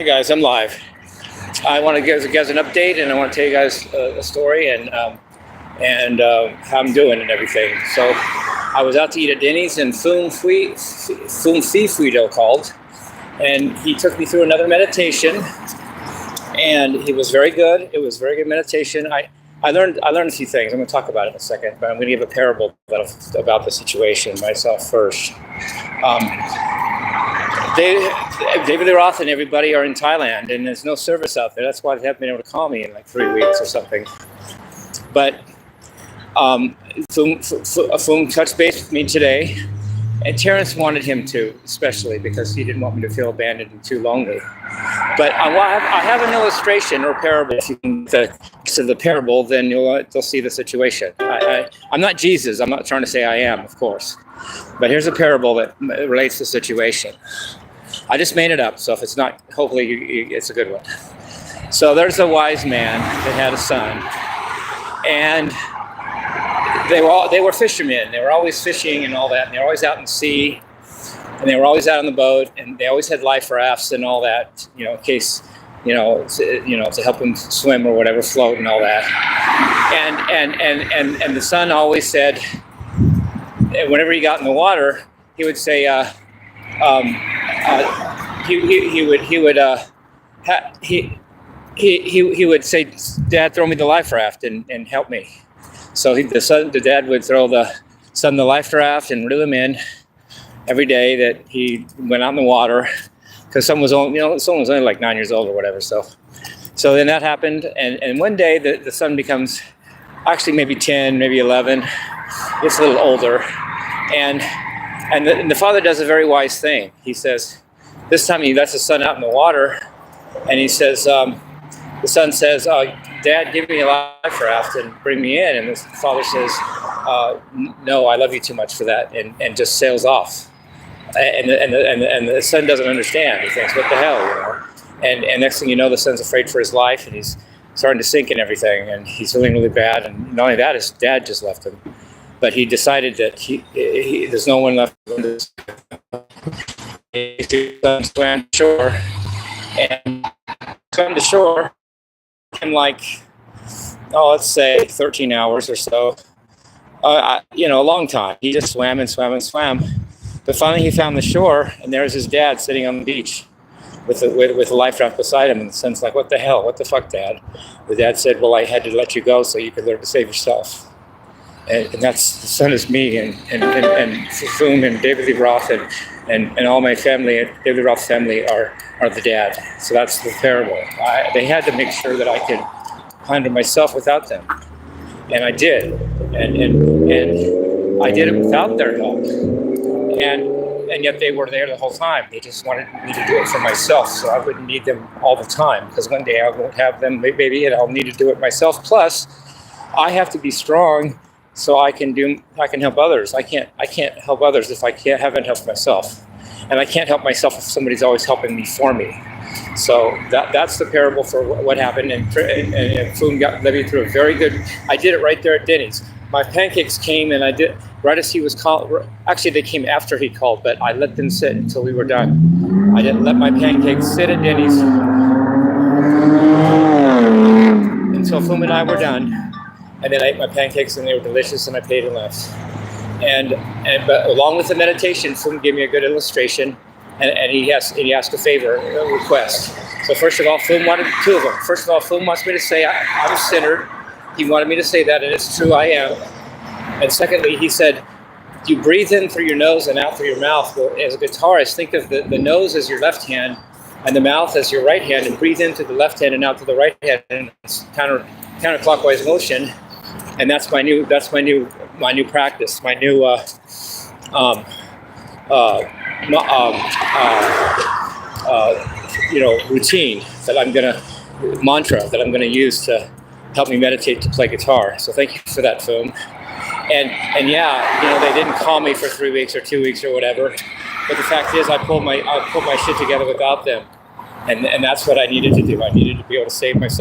Hey guys, I'm live. I want to give you guys an update, and I want to tell you guys a story and how I'm doing and everything. So I was out to eat at Denny's, and Foom Fifuido called, and he took me through another meditation, and he was very good. It was very good meditation. I learned a few things. I'm going to talk about it in a second, but I'm going to give a parable about the situation myself first. David Lee Roth and everybody are in Thailand, and there's no service out there. That's why they haven't been able to call me in like 3 weeks or something. But Foom touched base with me today, and Terrence wanted him to, especially because he didn't want me to feel abandoned and too lonely. But I have an illustration or parable. If you can to the parable, then you'll see the situation. I'm not Jesus. I'm not trying to say I am, of course. But here's a parable that relates to the situation. I just made it up, so if it's not, hopefully it's a good one. So there's a wise man that had a son, and they were fishermen. They were always fishing and all that, and they were always out in the sea, and they were always out on the boat, and they always had life rafts and all that, in case, to help them swim or whatever, float and all that. And the son always said, whenever he got in the water, he would say, he would say, "Dad, throw me the life raft and help me." So the dad would throw the son the life raft and reel him in every day that he went out in the water, because someone was only like 9 years old or whatever. So then that happened, and one day the son becomes actually maybe 10, maybe 11, gets a little older, and the father does a very wise thing. He says, this time he lets the son out in the water, and he says, the son says, "Dad, give me a life raft and bring me in." And the father says, "No, I love you too much for that," and just sails off. And the son doesn't understand. He thinks, "What the hell?" And next thing you know, the son's afraid for his life, and he's starting to sink and everything, and he's feeling really bad. And not only that, his dad just left him. But he decided that there's no one left. He swam ashore, and swam to shore in let's say 13 hours or so. A long time. He just swam and swam and swam. But finally he found the shore, and there's his dad sitting on the beach with a life raft beside him. And the son's like, "What the hell? What the fuck, Dad?" The dad said, "Well, I had to let you go so you could learn to save yourself." And that's the son is me, and Foom and David Lee Roth and all my family, David Lee Roth family are the dad. So that's the parable. They had to make sure that I could handle myself without them, and I did, and I did it without their help, and yet they were there the whole time. They just wanted me to do it for myself, so I wouldn't need them all the time, because one day I won't have them, maybe, and I'll need to do it myself. Plus, I have to be strong so I can help others. I can't help others if I haven't helped myself, and I can't help myself if somebody's always helping me for me. So that's the parable for what happened, and Foom led me through a very good. I did it right there at Denny's. My pancakes came, and I did right as he was called. Actually, they came after he called, but I let them sit until we were done. I didn't let my pancakes sit at Denny's until Foom and I were done. And then I ate my pancakes, and they were delicious, and I paid and left. But along with the meditation, Foom gave me a good illustration, and he asked a favor, a request. So first of all, Foom wanted two of them. First of all, Foom wants me to say I'm centered. He wanted me to say that, and it's true, I am. And secondly, he said, you breathe in through your nose and out through your mouth. Well, as a guitarist, think of the nose as your left hand and the mouth as your right hand, and breathe into the left hand and out to the right hand, and it's counterclockwise motion. And that's my new practice, my new routine mantra that I'm gonna use to help me meditate to play guitar. So thank you for that, Foom. And yeah, they didn't call me for 3 weeks or 2 weeks or whatever. But the fact is, I pulled my shit together without them, and that's what I needed to do. I needed to be able to save myself.